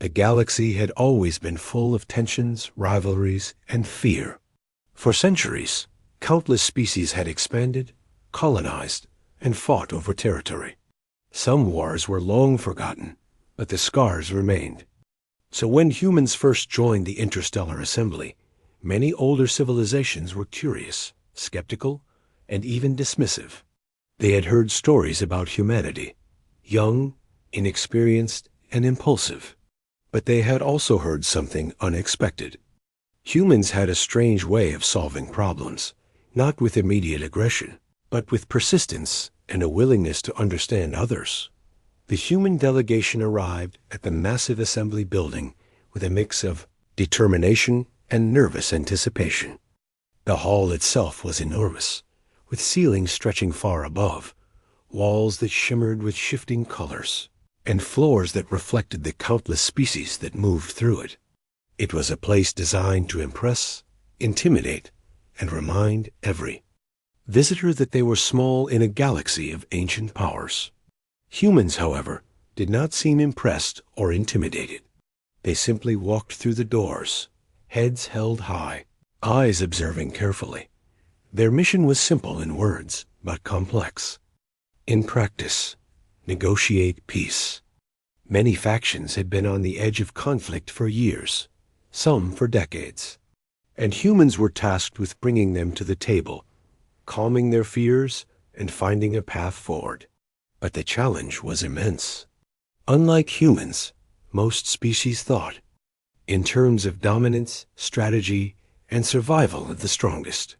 The galaxy had always been full of tensions, rivalries, and fear. For centuries, countless species had expanded, colonized, and fought over territory. Some wars were long forgotten, but the scars remained. So when humans first joined the interstellar assembly, many older civilizations were curious, skeptical, and even dismissive. They had heard stories about humanity, young, inexperienced, and impulsive. But they had also heard something unexpected. Humans had a strange way of solving problems, not with immediate aggression, but with persistence and a willingness to understand others. The human delegation arrived at the massive assembly building with a mix of determination and nervous anticipation. The hall itself was enormous, with ceilings stretching far above, walls that shimmered with shifting colors, and floors that reflected the countless species that moved through it. It was a place designed to impress, intimidate, and remind every visitor that they were small in a galaxy of ancient powers. Humans, however, did not seem impressed or intimidated. They simply walked through the doors, heads held high, eyes observing carefully. Their mission was simple in words, but complex. In practice, negotiate peace. Many factions had been on the edge of conflict for years, some for decades, and humans were tasked with bringing them to the table, calming their fears, and finding a path forward. But the challenge was immense. Unlike humans, most species thought in terms of dominance, strategy, and survival of the strongest.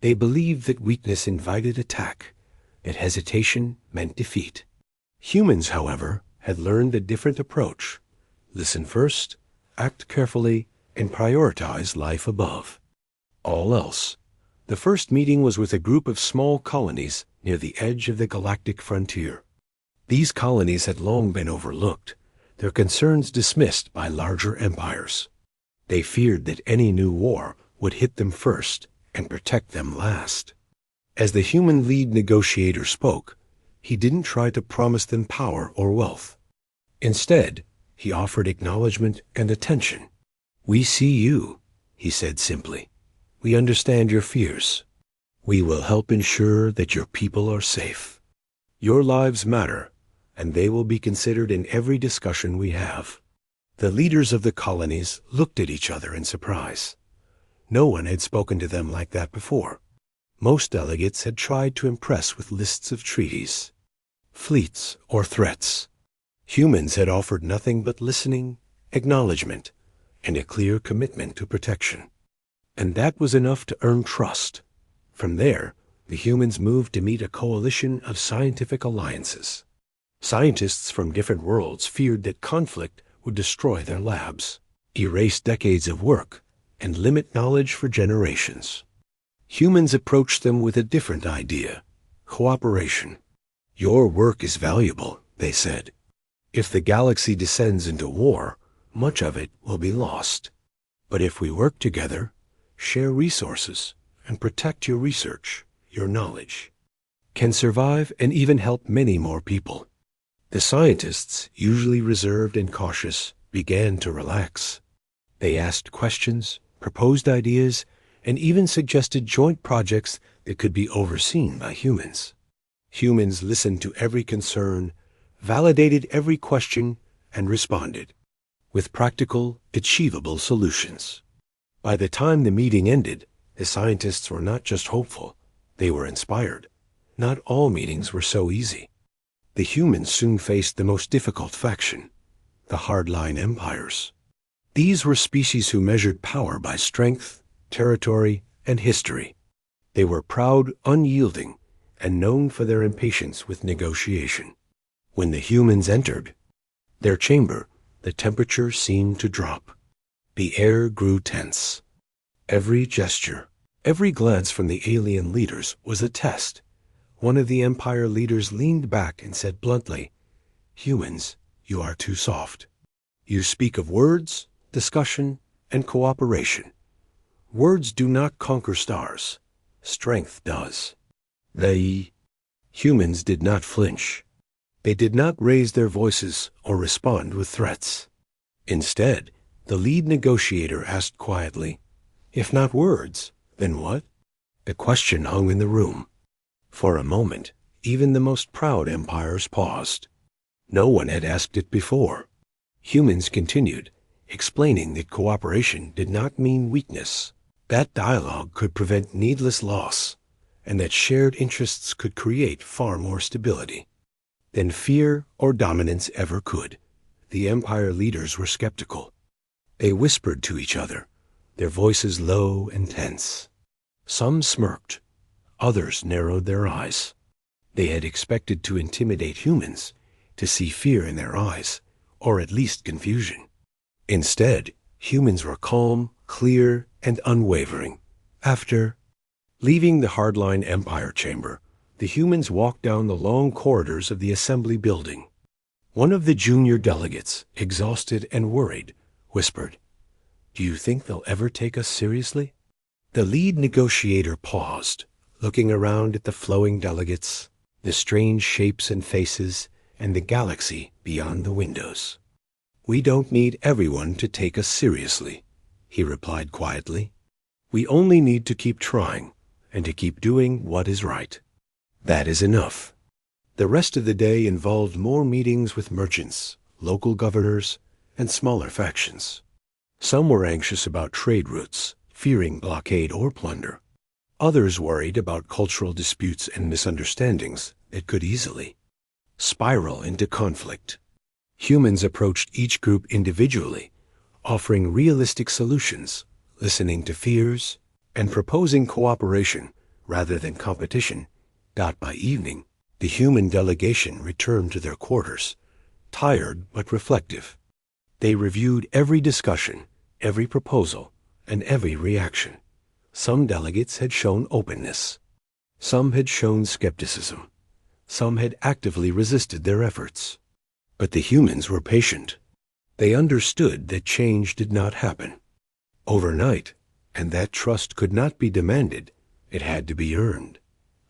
They believed that weakness invited attack, that hesitation meant defeat. Humans, however, had learned a different approach. Listen first, act carefully, and prioritize life above all else. The first meeting was with a group of small colonies near the edge of the galactic frontier. These colonies had long been overlooked, their concerns dismissed by larger empires. They feared that any new war would hit them first and protect them last. As the human lead negotiator spoke, he didn't try to promise them power or wealth. Instead, he offered acknowledgement and attention. "We see you," he said simply. "We understand your fears. We will help ensure that your people are safe. Your lives matter, and they will be considered in every discussion we have." The leaders of the colonies looked at each other in surprise. No one had spoken to them like that before. Most delegates had tried to impress with lists of treaties, fleets, or threats. Humans had offered nothing but listening, acknowledgement, and a clear commitment to protection. And that was enough to earn trust. From there, the humans moved to meet a coalition of scientific alliances. Scientists from different worlds feared that conflict would destroy their labs, erase decades of work, and limit knowledge for generations. Humans approached them with a different idea: cooperation. "Your work is valuable," they said. "If the galaxy descends into war, much of it will be lost. But if we work together, share resources, and protect your research, your knowledge can survive and even help many more people." The scientists, usually reserved and cautious, began to relax. They asked questions, proposed ideas, and even suggested joint projects that could be overseen by humans. Humans listened to every concern, validated every question, and responded with practical, achievable solutions. By the time the meeting ended, the scientists were not just hopeful, they were inspired. Not all meetings were so easy. The humans soon faced the most difficult faction, the hardline empires. These were species who measured power by strength, territory, and history. They were proud, unyielding, and known for their impatience with negotiation. When the humans entered their chamber, the temperature seemed to drop. The air grew tense. Every gesture, every glance from the alien leaders was a test. One of the Empire leaders leaned back and said bluntly, "Humans, you are too soft. You speak of words, discussion, and cooperation. Words do not conquer stars. Strength does." The humans did not flinch. They did not raise their voices or respond with threats. Instead, the lead negotiator asked quietly, "If not words, then what?" The question hung in the room. For a moment, even the most proud empires paused. No one had asked it before. Humans continued, explaining that cooperation did not mean weakness, that dialogue could prevent needless loss, and that shared interests could create far more stability than fear or dominance ever could. The empire leaders were skeptical. They whispered to each other, their voices low and tense. Some smirked, others narrowed their eyes. They had expected to intimidate humans, to see fear in their eyes, or at least confusion. Instead, humans were calm, clear, and unwavering. After leaving the hardline empire chamber, the humans walked down the long corridors of the assembly building. One of the junior delegates, exhausted and worried, whispered, "Do you think they'll ever take us seriously?" The lead negotiator paused, looking around at the flowing delegates, the strange shapes and faces, and the galaxy beyond the windows. "We don't need everyone to take us seriously," he replied quietly. "We only need to keep trying, and to keep doing what is right. That is enough." The rest of the day involved more meetings with merchants, local governors, and smaller factions. Some were anxious about trade routes, fearing blockade or plunder. Others worried about cultural disputes and misunderstandings that could easily spiral into conflict. Humans approached each group individually, offering realistic solutions, listening to fears, and proposing cooperation rather than competition. By evening, the human delegation returned to their quarters, tired but reflective. They reviewed every discussion, every proposal, and every reaction. Some delegates had shown openness. Some had shown skepticism. Some had actively resisted their efforts. But the humans were patient. They understood that change did not happen overnight, and that trust could not be demanded. It had to be earned.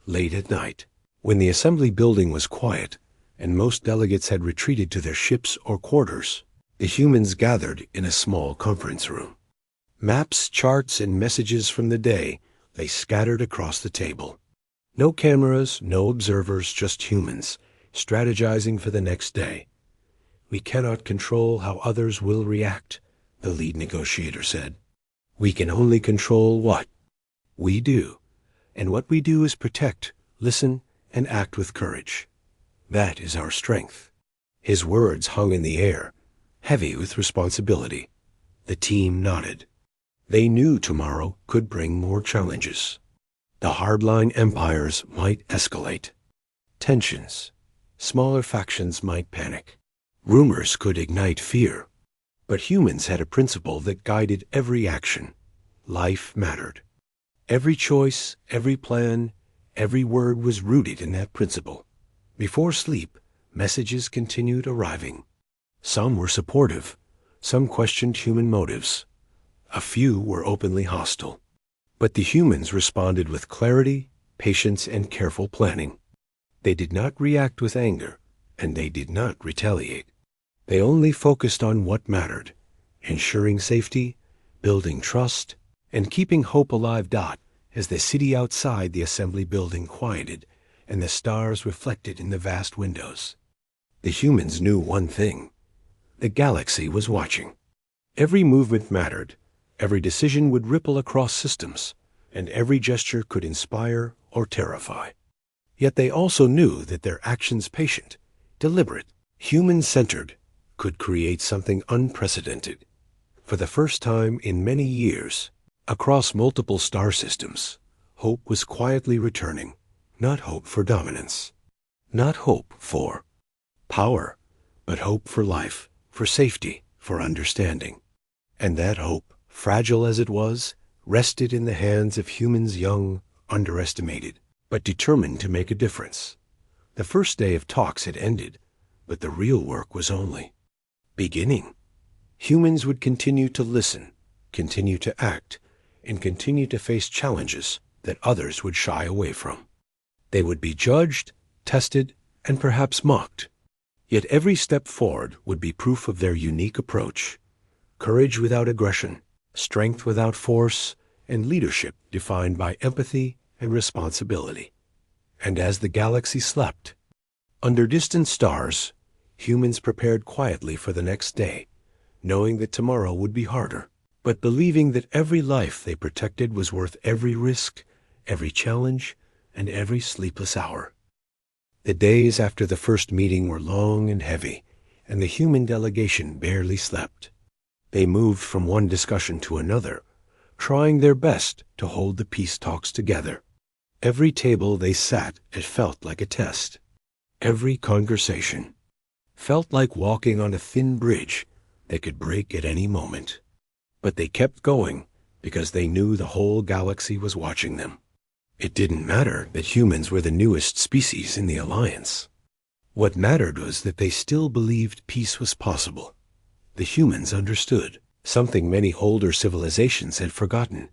Late at night, when the assembly building was quiet and most delegates had retreated to their ships or quarters, the humans gathered in a small conference room. Maps, charts, and messages from the day lay scattered across the table. No cameras, no observers, just humans, strategizing for the next day. "We cannot control how others will react," the lead negotiator said. "We can only control what we do. And what we do is protect, listen, and act with courage. That is our strength." His words hung in the air, heavy with responsibility. The team nodded. They knew tomorrow could bring more challenges. The hardline empires might escalate. Tensions. Smaller factions might panic. Rumors could ignite fear. But humans had a principle that guided every action. Life mattered. Every choice, every plan, every word was rooted in that principle. Before sleep, messages continued arriving. Some were supportive. Some questioned human motives. A few were openly hostile. But the humans responded with clarity, patience, and careful planning. They did not react with anger, and they did not retaliate. They only focused on what mattered, ensuring safety, building trust, and keeping hope alive. As the city outside the assembly building quieted and the stars reflected in the vast windows, the humans knew one thing: the galaxy was watching. Every movement mattered, every decision would ripple across systems, and every gesture could inspire or terrify. Yet they also knew that their actions, patient, deliberate, human-centered, could create something unprecedented. For the first time in many years, across multiple star systems, hope was quietly returning. Not hope for dominance, not hope for power, but hope for life, for safety, for understanding. And that hope, fragile as it was, rested in the hands of humans young, underestimated, but determined to make a difference. The first day of talks had ended, but the real work was only beginning. Humans would continue to listen, continue to act, and continue to face challenges that others would shy away from. They would be judged, tested, and perhaps mocked. Yet every step forward would be proof of their unique approach, courage without aggression, strength without force, and leadership defined by empathy and responsibility. And as the galaxy slept, under distant stars, humans prepared quietly for the next day, knowing that tomorrow would be harder, but believing that every life they protected was worth every risk, every challenge, and every sleepless hour. The days after the first meeting were long and heavy, and the human delegation barely slept. They moved from one discussion to another, trying their best to hold the peace talks together. Every table they sat at felt like a test. Every conversation felt like walking on a thin bridge that could break at any moment. But they kept going because they knew the whole galaxy was watching them. It didn't matter that humans were the newest species in the Alliance. What mattered was that they still believed peace was possible. The humans understood, something many older civilizations had forgotten.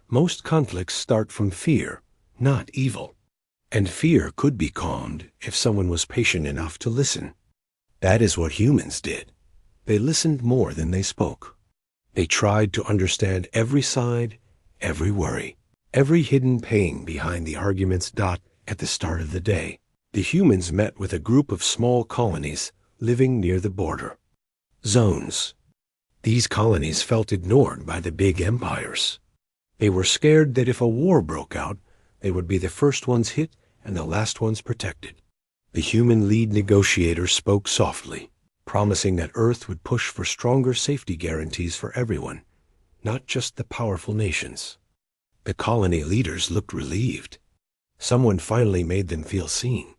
Most conflicts start from fear, not evil. And fear could be calmed if someone was patient enough to listen. That is what humans did. They listened more than they spoke. They tried to understand every side, every worry, every hidden pain behind the arguments. At the start of the day, the humans met with a group of small colonies living near the border. Zones. These colonies felt ignored by the big empires. They were scared that if a war broke out, they would be the first ones hit and the last ones protected. The human lead negotiator spoke softly, promising that Earth would push for stronger safety guarantees for everyone, not just the powerful nations. The colony leaders looked relieved. Someone finally made them feel seen.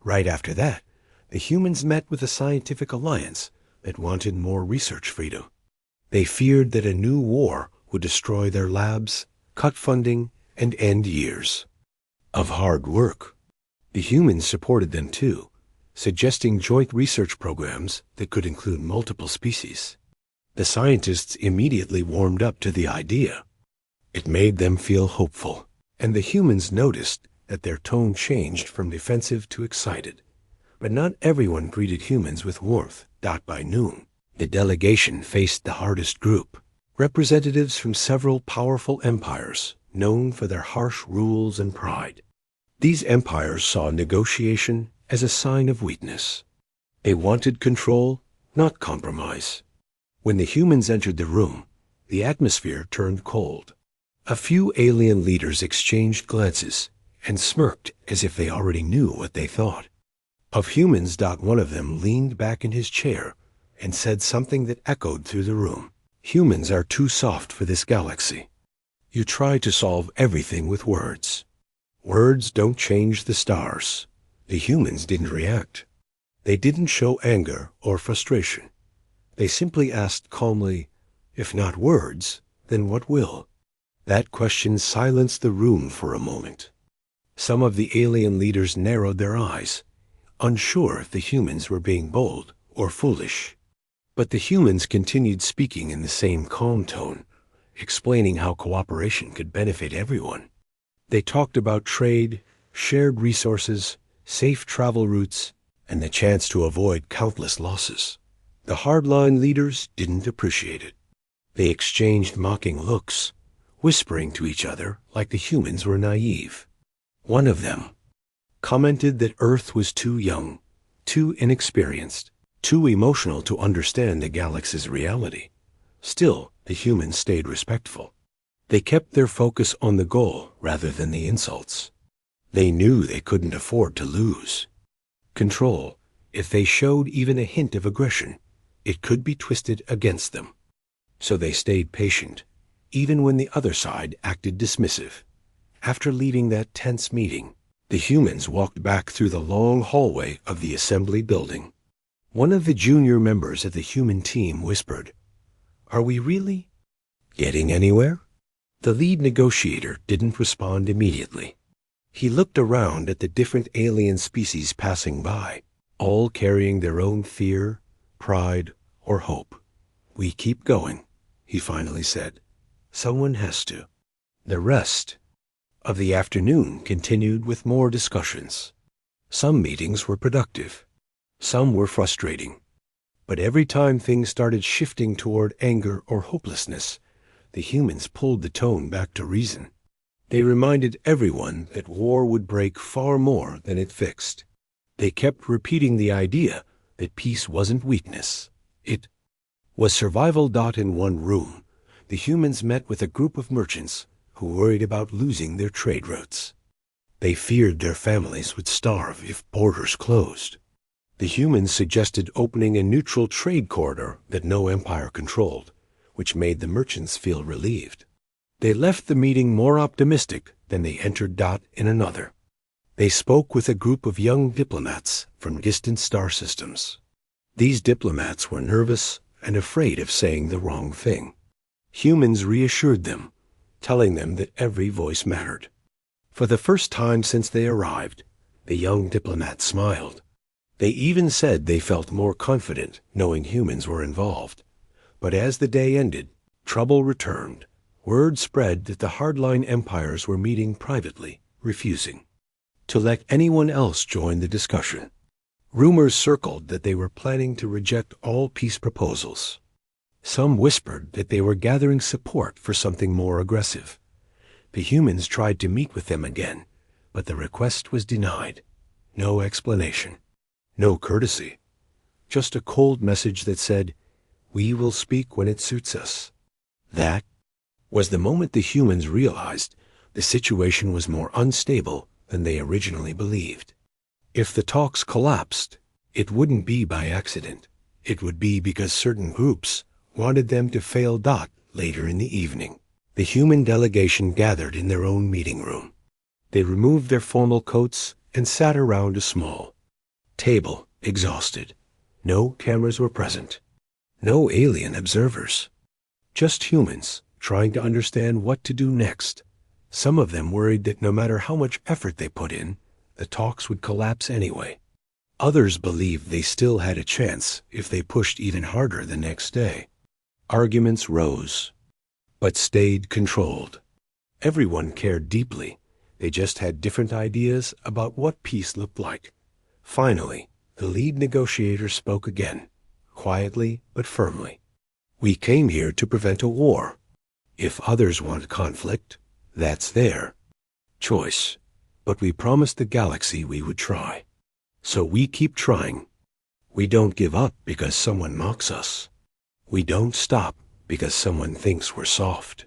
Right after that, the humans met with a scientific alliance that wanted more research freedom. They feared that a new war would destroy their labs, cut funding, and end years of hard work. The humans supported them too, suggesting joint research programs that could include multiple species. The scientists immediately warmed up to the idea. It made them feel hopeful, and the humans noticed that their tone changed from defensive to excited. But not everyone greeted humans with warmth. By noon, the delegation faced the hardest group, representatives from several powerful empires known for their harsh rules and pride. These empires saw negotiation as a sign of weakness. They wanted control, not compromise. When the humans entered the room, the atmosphere turned cold. A few alien leaders exchanged glances and smirked as if they already knew what they thought. Of humans, one of them leaned back in his chair and said something that echoed through the room. Humans are too soft for this galaxy. You try to solve everything with words. Words don't change the stars. The humans didn't react. They didn't show anger or frustration. They simply asked calmly, if not words, then what will? That question silenced the room for a moment. Some of the alien leaders narrowed their eyes, unsure if the humans were being bold or foolish. But the humans continued speaking in the same calm tone, explaining how cooperation could benefit everyone. They talked about trade, shared resources, safe travel routes, and the chance to avoid countless losses. The hardline leaders didn't appreciate it. They exchanged mocking looks, whispering to each other like the humans were naive. One of them commented that Earth was too young, too inexperienced, too emotional to understand the galaxy's reality. Still, the humans stayed respectful. They kept their focus on the goal rather than the insults. They knew they couldn't afford to lose. Control, if they showed even a hint of aggression, it could be twisted against them. So they stayed patient, even when the other side acted dismissive. After leaving that tense meeting, the humans walked back through the long hallway of the assembly building. One of the junior members of the human team whispered, "Are we really getting anywhere?" The lead negotiator didn't respond immediately. He looked around at the different alien species passing by, all carrying their own fear, pride, or hope. "We keep going," he finally said. "Someone has to." The rest of the afternoon continued with more discussions. Some meetings were productive. Some were frustrating. But every time things started shifting toward anger or hopelessness, the humans pulled the tone back to reason. They reminded everyone that war would break far more than it fixed. They kept repeating the idea that peace wasn't weakness. It was survival. In one room, the humans met with a group of merchants who worried about losing their trade routes. They feared their families would starve if borders closed. The humans suggested opening a neutral trade corridor that no empire controlled, which made the merchants feel relieved. They left the meeting more optimistic than they entered. In another, they spoke with a group of young diplomats from distant star systems. These diplomats were nervous and afraid of saying the wrong thing. Humans reassured them, telling them that every voice mattered. For the first time since they arrived, the young diplomats smiled. They even said they felt more confident knowing humans were involved. But as the day ended, trouble returned. Word spread that the hardline empires were meeting privately, refusing to let anyone else join the discussion. Rumors circled that they were planning to reject all peace proposals. Some whispered that they were gathering support for something more aggressive. The humans tried to meet with them again, but the request was denied. No explanation, no courtesy, just a cold message that said, "We will speak when it suits us." That was the moment the humans realized the situation was more unstable than they originally believed. If the talks collapsed, it wouldn't be by accident. It would be because certain groups wanted them to fail. Later in the evening, the human delegation gathered in their own meeting room. They removed their formal coats and sat around a small table, exhausted. No cameras were present. No alien observers. Just humans trying to understand what to do next. Some of them worried that no matter how much effort they put in, the talks would collapse anyway. Others believed they still had a chance if they pushed even harder the next day. Arguments rose, but stayed controlled. Everyone cared deeply. They just had different ideas about what peace looked like. Finally, the lead negotiator spoke again, quietly but firmly. "We came here to prevent a war. If others want conflict, that's their choice. But we promised the galaxy we would try. So we keep trying. We don't give up because someone mocks us. We don't stop because someone thinks we're soft.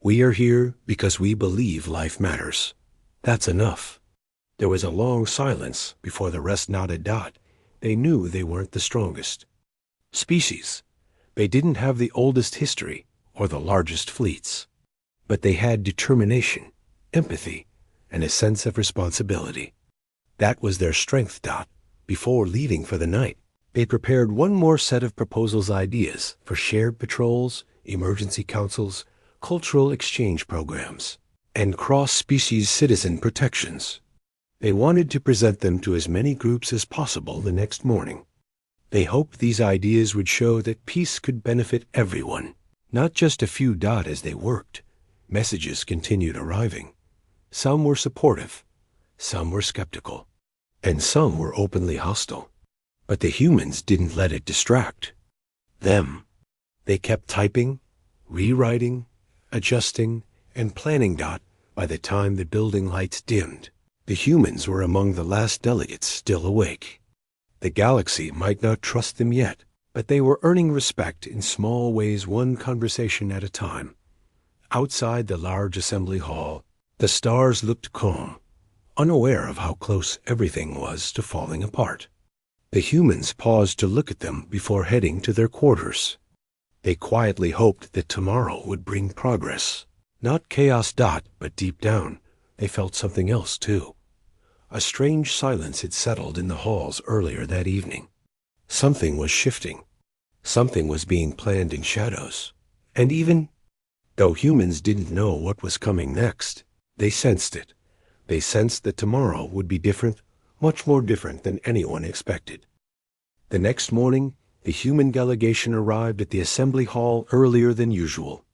We are here because we believe life matters. That's enough." There was a long silence before the rest nodded. They knew they weren't the strongest species. They didn't have the oldest history or the largest fleets. But they had determination, empathy, and a sense of responsibility. That was their strength. Before leaving for the night, they prepared one more set of proposals, ideas for shared patrols, emergency councils, cultural exchange programs, and cross-species citizen protections. They wanted to present them to as many groups as possible the next morning. They hoped these ideas would show that peace could benefit everyone, not just a few. As they worked, messages continued arriving. Some were supportive, some were skeptical, and some were openly hostile. But the humans didn't let it distract them. They kept typing, rewriting, adjusting, and planning. By the time the building lights dimmed, the humans were among the last delegates still awake. The galaxy might not trust them yet, but they were earning respect in small ways, one conversation at a time. Outside the large assembly hall, the stars looked calm, unaware of how close everything was to falling apart. The humans paused to look at them before heading to their quarters. They quietly hoped that tomorrow would bring progress, not chaos. But deep down, they felt something else too. A strange silence had settled in the halls earlier that evening. Something was shifting. Something was being planned in shadows. And even though humans didn't know what was coming next, they sensed it. They sensed that tomorrow would be different, much more different than anyone expected. The next morning, the human delegation arrived at the assembly hall earlier than usual.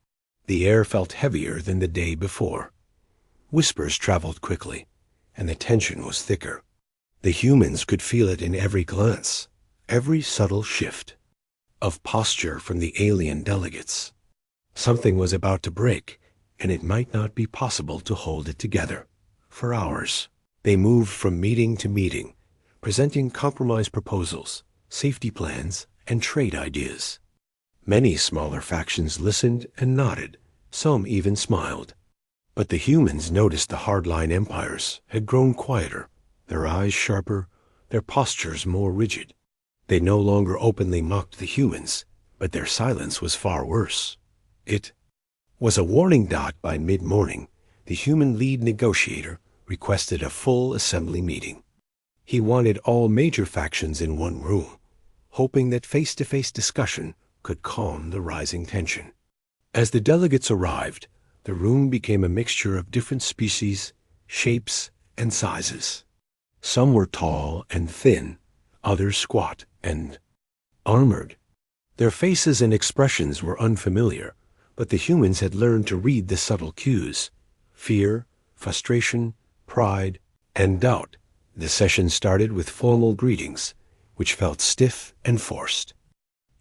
The air felt heavier than the day before. Whispers traveled quickly, and the tension was thicker. The humans could feel it in every glance, every subtle shift. of posture from the alien delegates. Something was about to break, and it might not be possible to hold it together. For hours, they moved from meeting to meeting, presenting compromise proposals, safety plans, and trade ideas. Many smaller factions listened and nodded, some even smiled. But the humans noticed the hardline empires had grown quieter, their eyes sharper, their postures more rigid. They no longer openly mocked the humans, but their silence was far worse. It was a warning dot. By mid-morning, the human lead negotiator requested a full assembly meeting. He wanted all major factions in one room, hoping that face-to-face discussion could calm the rising tension. As the delegates arrived, the room became a mixture of different species, shapes, and sizes. Some were tall and thin, others squat and armored. Their faces and expressions were unfamiliar, but the humans had learned to read the subtle cues: fear, frustration, pride, and doubt. The session started with formal greetings, which felt stiff and forced.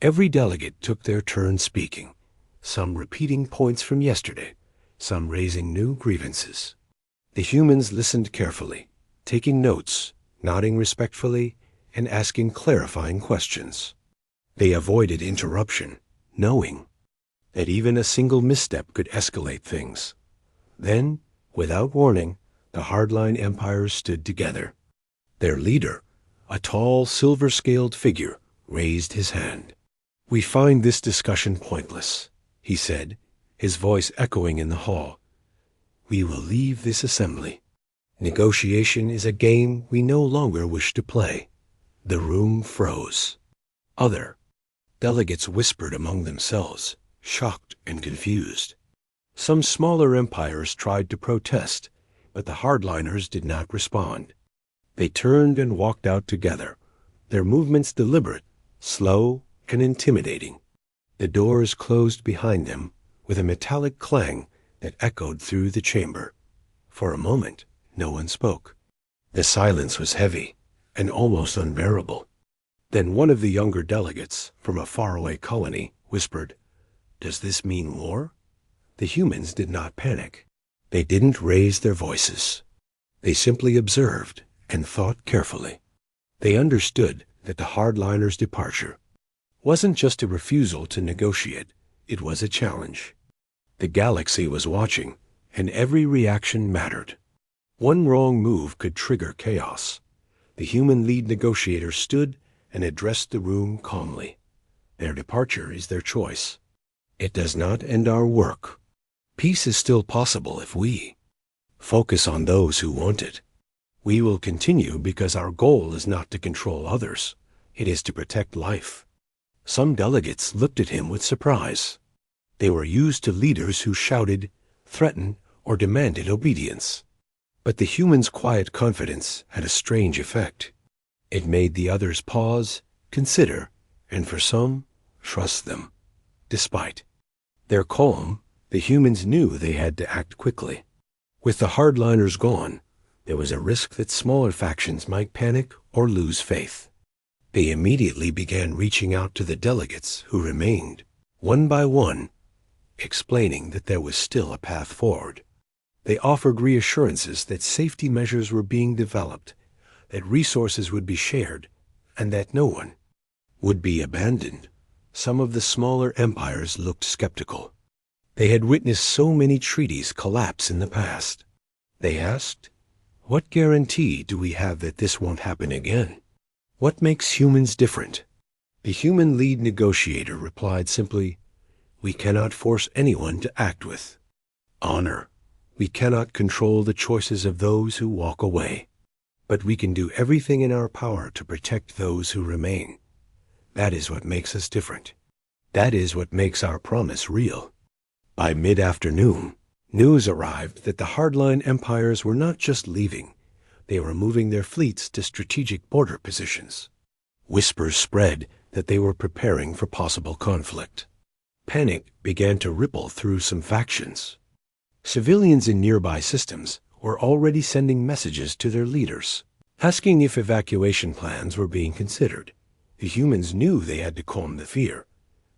Every delegate took their turn speaking, some repeating points from yesterday, some raising new grievances. The humans listened carefully, taking notes, nodding respectfully, and asking clarifying questions. They avoided interruption, knowing that even a single misstep could escalate things. Then, without warning, the hardline empires stood together. Their leader, a tall, silver-scaled figure, raised his hand. "We find this discussion pointless," he said, his voice echoing in the hall. "We will leave this assembly. Negotiation is a game we no longer wish to play." The room froze. Other delegates whispered among themselves, shocked and confused. Some smaller empires tried to protest, but the hardliners did not respond. They turned and walked out together, their movements deliberate, slow, and intimidating. The doors closed behind them with a metallic clang that echoed through the chamber. For a moment, no one spoke. The silence was heavy and almost unbearable. Then one of the younger delegates from a faraway colony whispered, "Does this mean war?" The humans did not panic. They didn't raise their voices. They simply observed and thought carefully. They understood that the hardliners' departure wasn't just a refusal to negotiate, it was a challenge. The galaxy was watching, and every reaction mattered. One wrong move could trigger chaos. The human lead negotiator stood and addressed the room calmly. "Their departure is their choice. It does not end our work. Peace is still possible if we focus on those who want it. We will continue because our goal is not to control others. It is to protect life." Some delegates looked at him with surprise. They were used to leaders who shouted, threatened, or demanded obedience. But the human's quiet confidence had a strange effect. It made the others pause, consider, and for some, trust them. Despite their calm, the humans knew they had to act quickly. With the hardliners gone, there was a risk that smaller factions might panic or lose faith. They immediately began reaching out to the delegates who remained, one by one, explaining that there was still a path forward. They offered reassurances that safety measures were being developed, that resources would be shared, and that no one would be abandoned. Some of the smaller empires looked skeptical. They had witnessed so many treaties collapse in the past. They asked, "What guarantee do we have that this won't happen again? What makes humans different?" The human lead negotiator replied simply, "We cannot force anyone to act with honor. We cannot control the choices of those who walk away. But we can do everything in our power to protect those who remain. That is what makes us different. That is what makes our promise real." By mid-afternoon, news arrived that the hardline empires were not just leaving. They were moving their fleets to strategic border positions. Whispers spread that they were preparing for possible conflict. Panic began to ripple through some factions. Civilians in nearby systems were already sending messages to their leaders, asking if evacuation plans were being considered. The humans knew they had to calm the fear,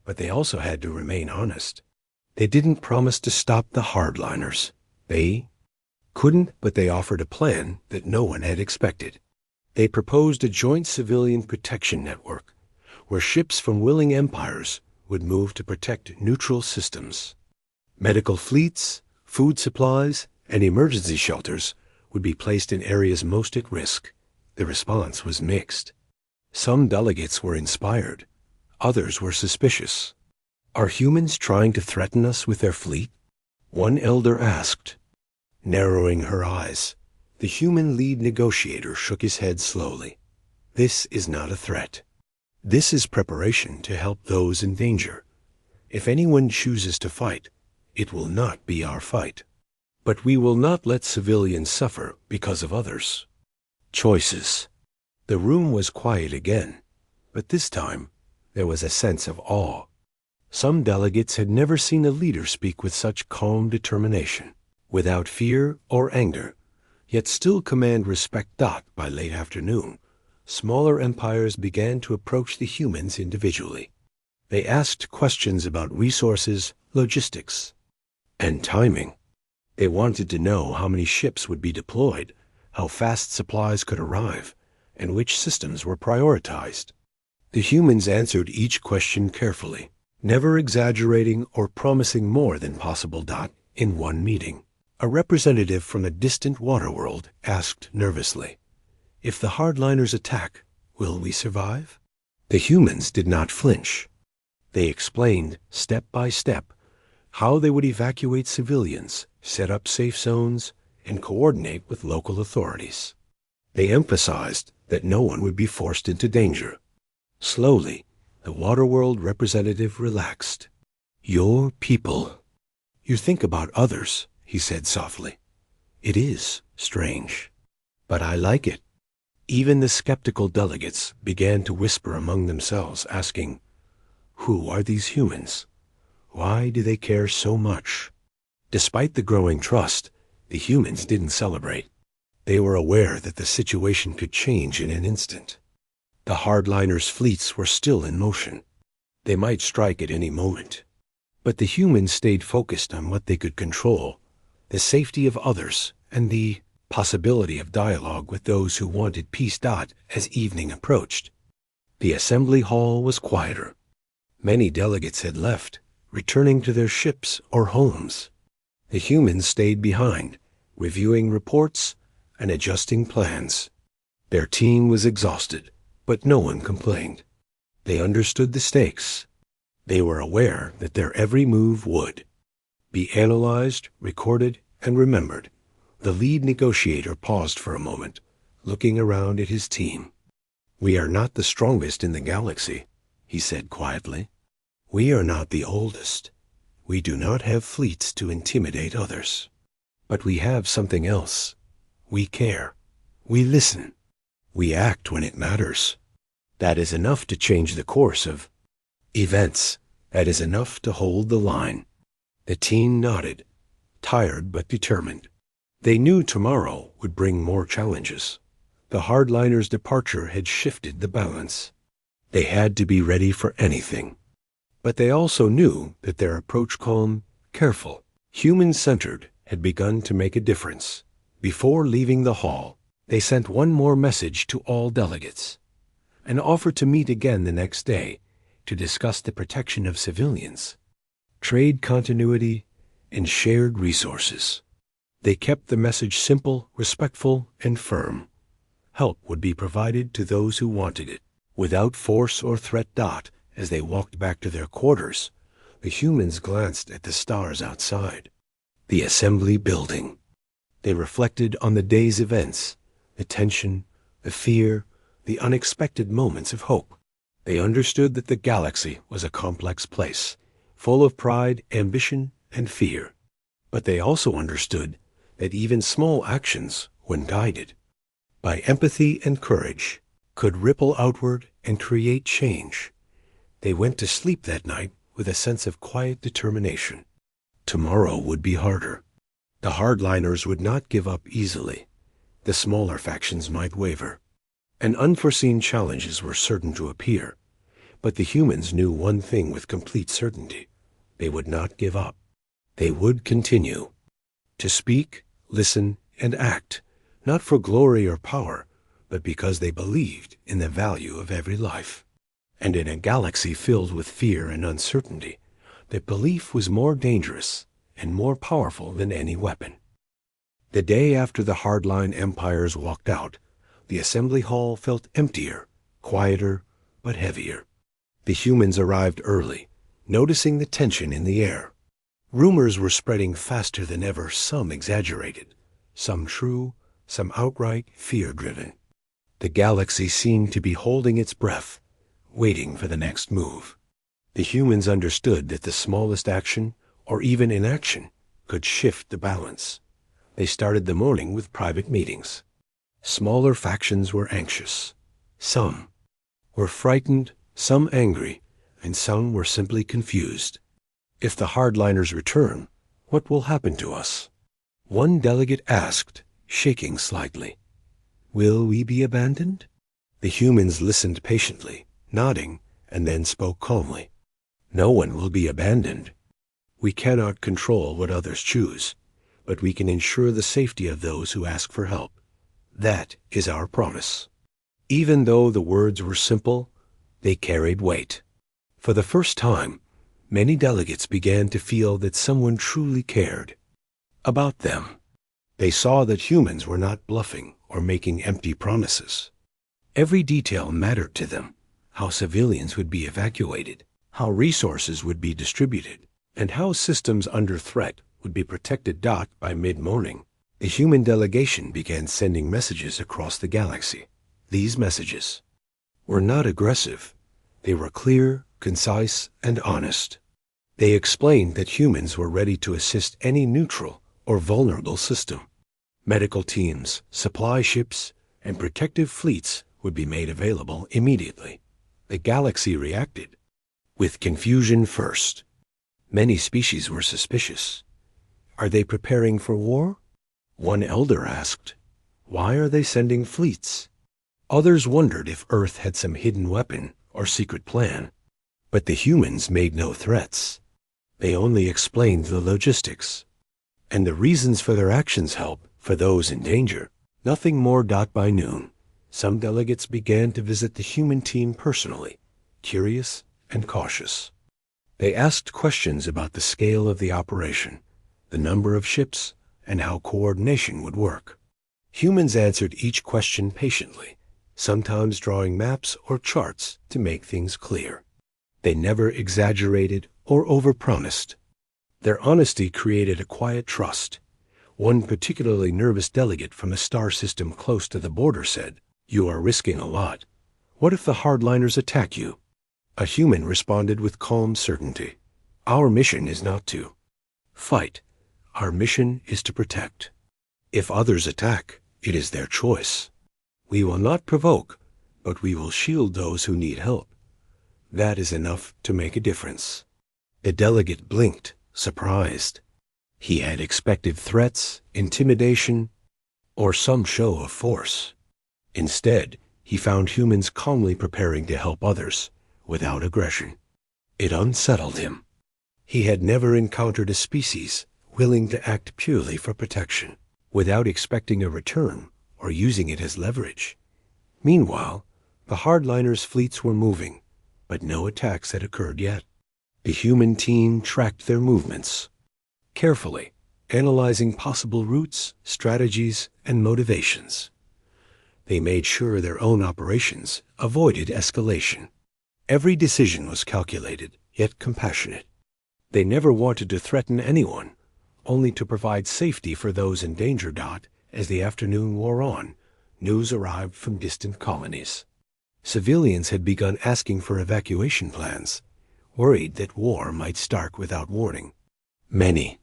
but they also had to remain honest. They didn't promise to stop the hardliners. They couldn't, but they offered a plan that no one had expected. They proposed a joint civilian protection network, where ships from willing empires would move to protect neutral systems. Medical fleets, food supplies, and emergency shelters would be placed in areas most at risk. The response was mixed. Some delegates were inspired. Others were suspicious. Are humans trying to threaten us with their fleet? One elder asked. Narrowing her eyes, the human lead negotiator shook his head slowly. This is not a threat. This is preparation to help those in danger. If anyone chooses to fight, it will not be our fight. But we will not let civilians suffer because of others. Choices. The room was quiet again, but this time there was a sense of awe. Some delegates had never seen a leader speak with such calm determination, without fear or anger, yet still command respect. By late afternoon, smaller empires began to approach the humans individually. They asked questions about resources, logistics, and timing. They wanted to know how many ships would be deployed, how fast supplies could arrive, and which systems were prioritized. The humans answered each question carefully, never exaggerating or promising more than possible. In one meeting, a representative from a distant water world asked nervously, "If the hardliners attack, will we survive?" The humans did not flinch. They explained, step by step, how they would evacuate civilians, set up safe zones, and coordinate with local authorities. They emphasized that no one would be forced into danger. Slowly, the Waterworld representative relaxed. Your people. You think about others, he said softly. It is strange, but I like it. Even the skeptical delegates began to whisper among themselves, asking, who are these humans? Why do they care so much? Despite the growing trust, the humans didn't celebrate. They were aware that the situation could change in an instant. The hardliners' fleets were still in motion. They might strike at any moment. But the humans stayed focused on what they could control, the safety of others, and the possibility of dialogue with those who wanted peace. As evening approached, the assembly hall was quieter. Many delegates had left, returning to their ships or homes. The humans stayed behind, reviewing reports and adjusting plans. Their team was exhausted, but no one complained. They understood the stakes. They were aware that their every move would be analyzed, recorded, and remembered. The lead negotiator paused for a moment, looking around at his team. We are not the strongest in the galaxy, he said quietly. We are not the oldest. We do not have fleets to intimidate others. But we have something else. We care. We listen. We act when it matters. That is enough to change the course of events. That is enough to hold the line. The team nodded, tired but determined. They knew tomorrow would bring more challenges. The hardliners' departure had shifted the balance. They had to be ready for anything. But they also knew that their approach, calm, careful, human-centered, had begun to make a difference. Before leaving the hall, they sent one more message to all delegates, and offered to meet again the next day to discuss the protection of civilians, trade continuity, and shared resources. They kept the message simple, respectful, and firm. Help would be provided to those who wanted it, without force or threat. As they walked back to their quarters, the humans glanced at the stars outside, the assembly building. They reflected on the day's events, the tension, the fear, the unexpected moments of hope. They understood that the galaxy was a complex place, full of pride, ambition, and fear. But they also understood that even small actions, when guided by empathy and courage, could ripple outward and create change. They went to sleep that night with a sense of quiet determination. Tomorrow would be harder. The hardliners would not give up easily. The smaller factions might waver. and unforeseen challenges were certain to appear. But the humans knew one thing with complete certainty. They would not give up. They would continue to speak, listen, and act, not for glory or power, but because they believed in the value of every life. And in a galaxy filled with fear and uncertainty, that belief was more dangerous and more powerful than any weapon. The day after the hardline empires walked out, the assembly hall felt emptier, quieter, but heavier. The humans arrived early, noticing the tension in the air. Rumors were spreading faster than ever, some exaggerated, some true, some outright fear-driven. The galaxy seemed to be holding its breath, waiting for the next move. The humans understood that the smallest action, or even inaction, could shift the balance. They started the morning with private meetings. Smaller factions were anxious. Some were frightened, some angry, and some were simply confused. If the hardliners return, what will happen to us? One delegate asked, shaking slightly. Will we be abandoned? The humans listened patiently, nodding, and then spoke calmly. No one will be abandoned. We cannot control what others choose, but we can ensure the safety of those who ask for help. That is our promise. Even though the words were simple, they carried weight. For the first time, many delegates began to feel that someone truly cared about them. They saw that humans were not bluffing or making empty promises. Every detail mattered to them: how civilians would be evacuated, how resources would be distributed, and how systems under threat would be protected. By mid-morning, the human delegation began sending messages across the galaxy. These messages were not aggressive. They were clear, concise, and honest. They explained that humans were ready to assist any neutral or vulnerable system. Medical teams, supply ships, and protective fleets would be made available immediately. The galaxy reacted with confusion first. Many species were suspicious. Are they preparing for war? One elder asked. Why are they sending fleets? Others wondered if Earth had some hidden weapon or secret plan. But the humans made no threats. They only explained the logistics and the reasons for their actions. Help for those in danger. Nothing more. By noon, some delegates began to visit the human team personally, curious and cautious. They asked questions about the scale of the operation, the number of ships, and how coordination would work. Humans answered each question patiently, sometimes drawing maps or charts to make things clear. They never exaggerated or overpromised. Their honesty created a quiet trust. One particularly nervous delegate from a star system close to the border said, "You are risking a lot. What if the hardliners attack you?" A human responded with calm certainty. "Our mission is not to fight. Our mission is to protect. If others attack, it is their choice. We will not provoke, but we will shield those who need help. That is enough to make a difference." The delegate blinked, surprised. He had expected threats, intimidation, or some show of force. Instead, he found humans calmly preparing to help others, without aggression. It unsettled him. He had never encountered a species willing to act purely for protection, without expecting a return or using it as leverage. Meanwhile, the hardliners' fleets were moving, but no attacks had occurred yet. The human team tracked their movements carefully, analyzing possible routes, strategies, and motivations. They made sure their own operations avoided escalation. Every decision was calculated, yet compassionate. They never wanted to threaten anyone, only to provide safety for those in danger. As the afternoon wore on, news arrived from distant colonies. Civilians had begun asking for evacuation plans, worried that war might start without warning. Many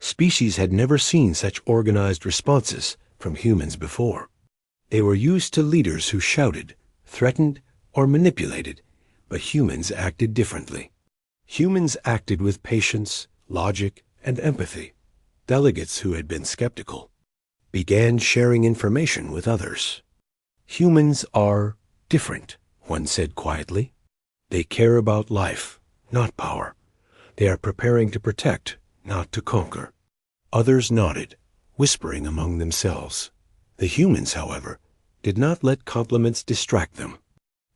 species had never seen such organized responses from humans before. They were used to leaders who shouted, threatened, or manipulated, but humans acted differently. Humans acted with patience, logic, and empathy. Delegates who had been skeptical began sharing information with others. Humans are different, one said quietly. They care about life, not power. They are preparing to protect, not to conquer. Others nodded, whispering among themselves. The humans, however, did not let compliments distract them.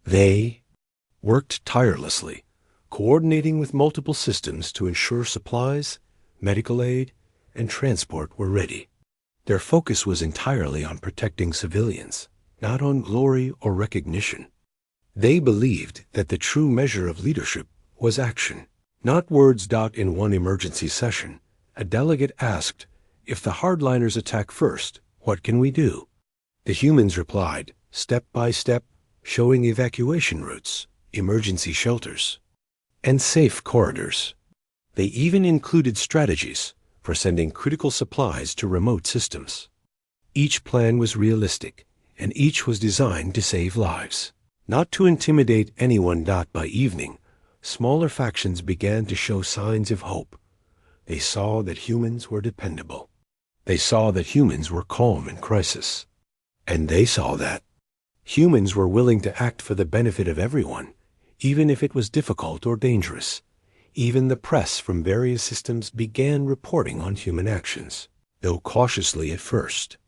They worked tirelessly, coordinating with multiple systems to ensure supplies, medical aid, and transport were ready. Their focus was entirely on protecting civilians, not on glory or recognition. They believed that the true measure of leadership was action, not words. In one emergency session, a delegate asked, "If the hardliners attack first, what can we do?" The humans replied, step by step, showing evacuation routes, emergency shelters, and safe corridors. They even included strategies for sending critical supplies to remote systems. Each plan was realistic, and each was designed to save lives, not to intimidate anyone. By evening, smaller factions began to show signs of hope. They saw that humans were dependable. They saw that humans were calm in crisis. And they saw that humans were willing to act for the benefit of everyone, even if it was difficult or dangerous. Even the press from various systems began reporting on human actions, though cautiously at first.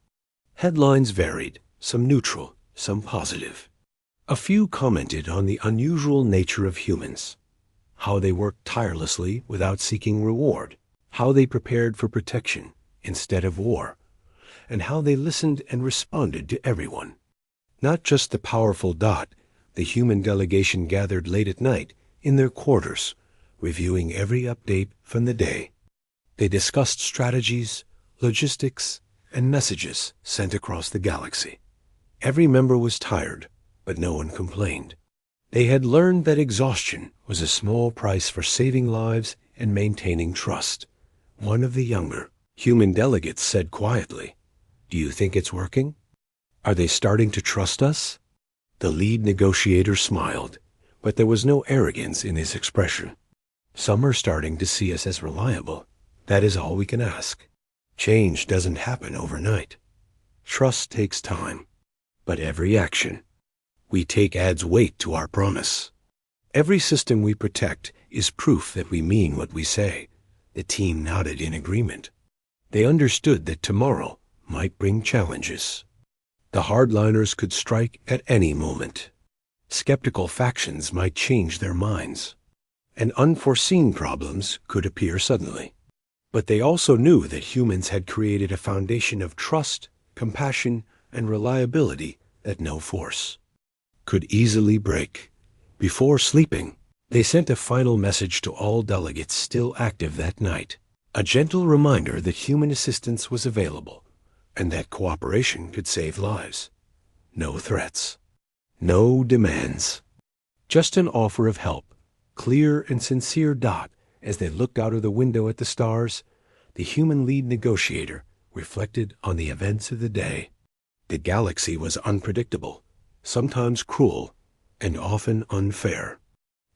Headlines varied, some neutral, some positive. A few commented on the unusual nature of humans, how they worked tirelessly without seeking reward, how they prepared for protection instead of war, and how they listened and responded to everyone. Not just the powerful. The human delegation gathered late at night in their quarters, reviewing every update from the day. They discussed strategies, logistics, and messages sent across the galaxy. Every member was tired, but no one complained. They had learned that exhaustion was a small price for saving lives and maintaining trust. One of the younger human delegates said quietly, "Do you think it's working? Are they starting to trust us?" The lead negotiator smiled, but there was no arrogance in his expression. "Some are starting to see us as reliable. That is all we can ask. Change doesn't happen overnight. Trust takes time, but every action we take adds weight to our promise. Every system we protect is proof that we mean what we say." The team nodded in agreement. They understood that tomorrow might bring challenges. The hardliners could strike at any moment. Skeptical factions might change their minds, and unforeseen problems could appear suddenly. But they also knew that humans had created a foundation of trust, compassion, and reliability that no force could easily break. Before sleeping, they sent a final message to all delegates still active that night, a gentle reminder that human assistance was available and that cooperation could save lives. No threats, no demands, just an offer of help, clear and sincere. As they looked out of the window at the stars, the human lead negotiator reflected on the events of the day. The galaxy was unpredictable, sometimes cruel, and often unfair.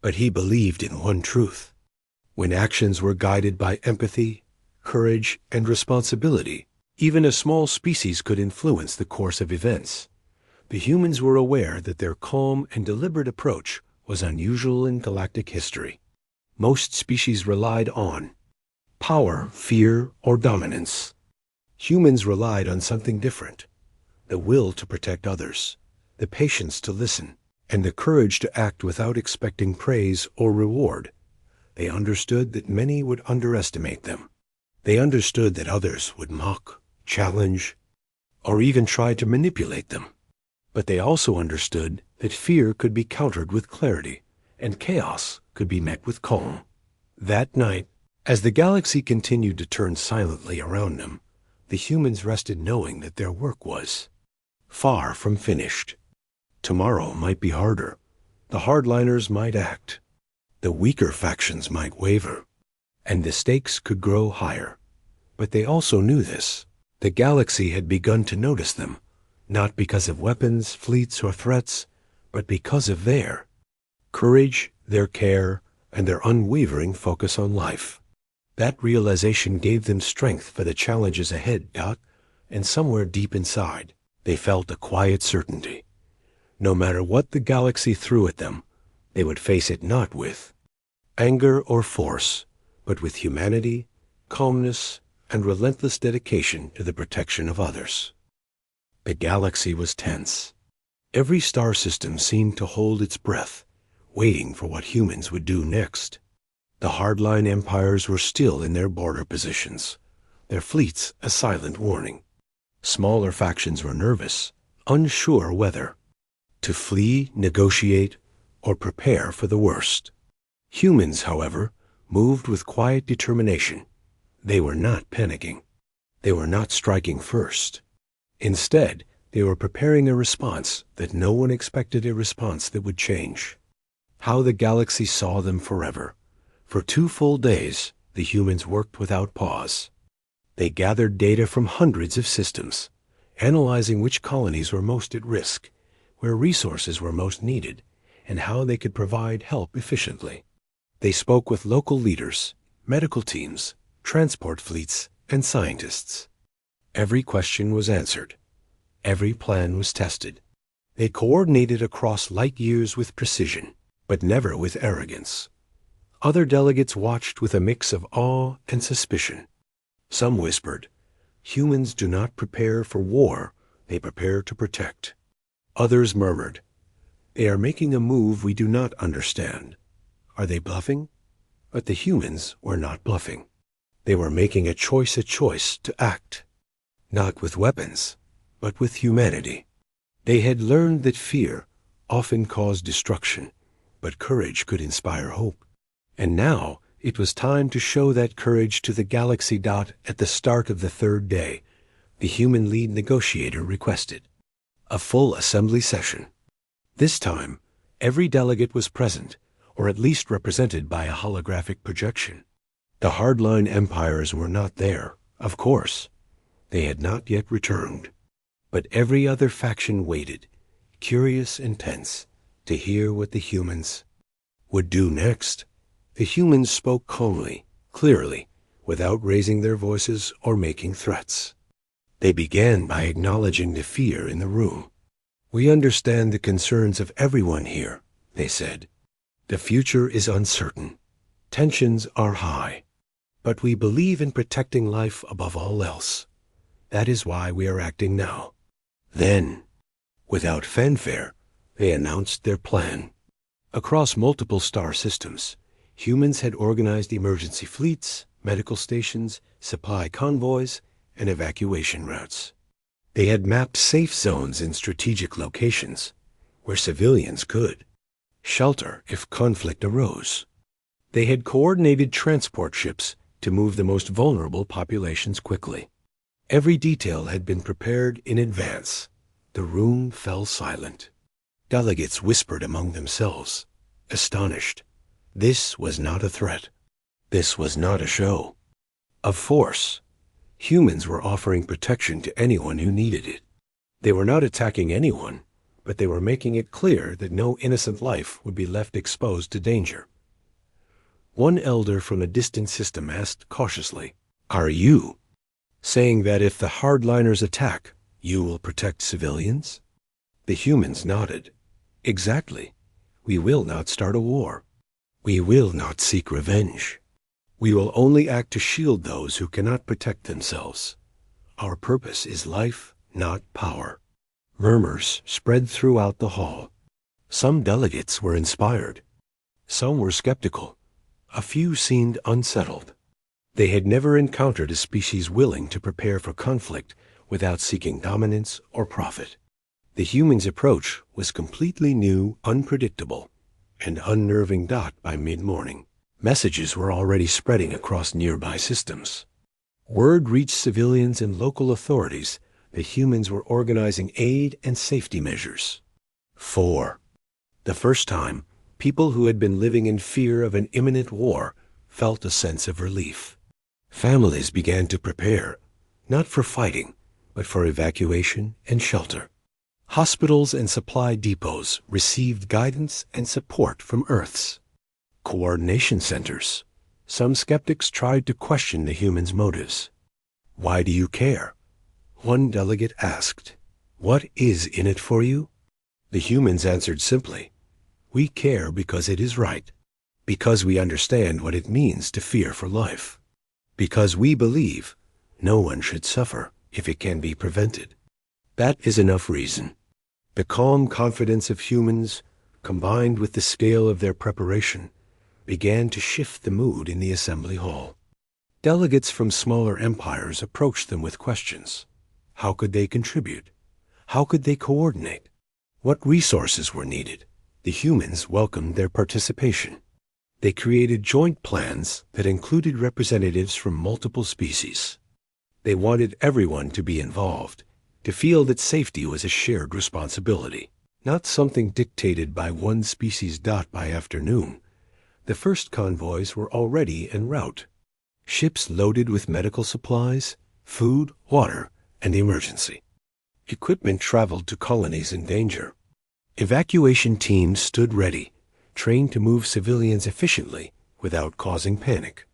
But he believed in one truth. When actions were guided by empathy, courage, and responsibility, even a small species could influence the course of events. The humans were aware that their calm and deliberate approach was unusual in galactic history. Most species relied on power, fear, or dominance. Humans relied on something different: the will to protect others, the patience to listen, and the courage to act without expecting praise or reward. They understood that many would underestimate them. They understood that others would mock, challenge, or even try to manipulate them. But they also understood that fear could be countered with clarity, and chaos could be met with calm. That night, as the galaxy continued to turn silently around them, the humans rested knowing that their work was far from finished. Tomorrow might be harder. The hardliners might act. The weaker factions might waver, and the stakes could grow higher. But they also knew this. The galaxy had begun to notice them, not because of weapons, fleets, or threats, but because of their courage, their care, and their unwavering focus on life. That realization gave them strength for the challenges ahead. And somewhere deep inside, they felt a quiet certainty. No matter what the galaxy threw at them, they would face it not with anger or force, but with humanity, calmness, and relentless dedication to the protection of others. The galaxy was tense. Every star system seemed to hold its breath, waiting for what humans would do next. The hardline empires were still in their border positions, their fleets a silent warning. Smaller factions were nervous, unsure whether to flee, negotiate, or prepare for the worst. Humans, however, moved with quiet determination. They were not panicking. They were not striking first. Instead, they were preparing a response that no one expected, a response that would change how the galaxy saw them forever. For 2 full days, the humans worked without pause. They gathered data from hundreds of systems, analyzing which colonies were most at risk, where resources were most needed, and how they could provide help efficiently. They spoke with local leaders, medical teams, transport fleets, and scientists. Every question was answered. Every plan was tested. They coordinated across light years with precision, but never with arrogance. Other delegates watched with a mix of awe and suspicion. Some whispered, "Humans do not prepare for war, they prepare to protect." Others murmured, "They are making a move we do not understand. Are they bluffing?" But the humans were not bluffing. They were making a choice to act, not with weapons, but with humanity. They had learned that fear often caused destruction, but courage could inspire hope. And now it was time to show that courage to the galaxy. At the start of the 3rd day, the human lead negotiator requested a full assembly session. This time, every delegate was present, or at least represented by a holographic projection. The hardline empires were not there, of course. They had not yet returned. But every other faction waited, curious and tense, to hear what the humans would do next. The humans spoke calmly, clearly, without raising their voices or making threats. They began by acknowledging the fear in the room. "We understand the concerns of everyone here," they said. "The future is uncertain. Tensions are high. But we believe in protecting life above all else. That is why we are acting now." Then, without fanfare, they announced their plan. Across multiple star systems, humans had organized emergency fleets, medical stations, supply convoys, and evacuation routes. They had mapped safe zones in strategic locations where civilians could shelter if conflict arose. They had coordinated transport ships to move the most vulnerable populations quickly. Every detail had been prepared in advance. The room fell silent. Delegates whispered among themselves, astonished. This was not a threat. This was not a show of force. Humans were offering protection to anyone who needed it. They were not attacking anyone, but they were making it clear that no innocent life would be left exposed to danger. One elder from a distant system asked cautiously, "Are you saying that if the hardliners attack, you will protect civilians?" The humans nodded. "Exactly. We will not start a war. We will not seek revenge. We will only act to shield those who cannot protect themselves. Our purpose is life, not power." Murmurs spread throughout the hall. Some delegates were inspired. Some were skeptical. A few seemed unsettled. They had never encountered a species willing to prepare for conflict without seeking dominance or profit. The humans' approach was completely new, unpredictable, and unnerving. By mid-morning, messages were already spreading across nearby systems. Word reached civilians and local authorities that humans were organizing aid and safety measures. For the first time, people who had been living in fear of an imminent war felt a sense of relief. Families began to prepare, not for fighting, but for evacuation and shelter. Hospitals and supply depots received guidance and support from Earth's coordination centers. Some skeptics tried to question the humans' motives. "Why do you care?" one delegate asked. "What is in it for you?" The humans answered simply, "We care because it is right, because we understand what it means to fear for life, because we believe no one should suffer if it can be prevented." That is enough reason. The calm confidence of humans, combined with the scale of their preparation, began to shift the mood in the assembly hall. Delegates from smaller empires approached them with questions. How could they contribute? How could they coordinate? What resources were needed? The humans welcomed their participation. They created joint plans that included representatives from multiple species. They wanted everyone to be involved, to feel that safety was a shared responsibility, not something dictated by one species. By afternoon, the first convoys were already en route. Ships loaded with medical supplies, food, water, and emergency equipment traveled to colonies in danger. Evacuation teams stood ready, trained to move civilians efficiently without causing panic.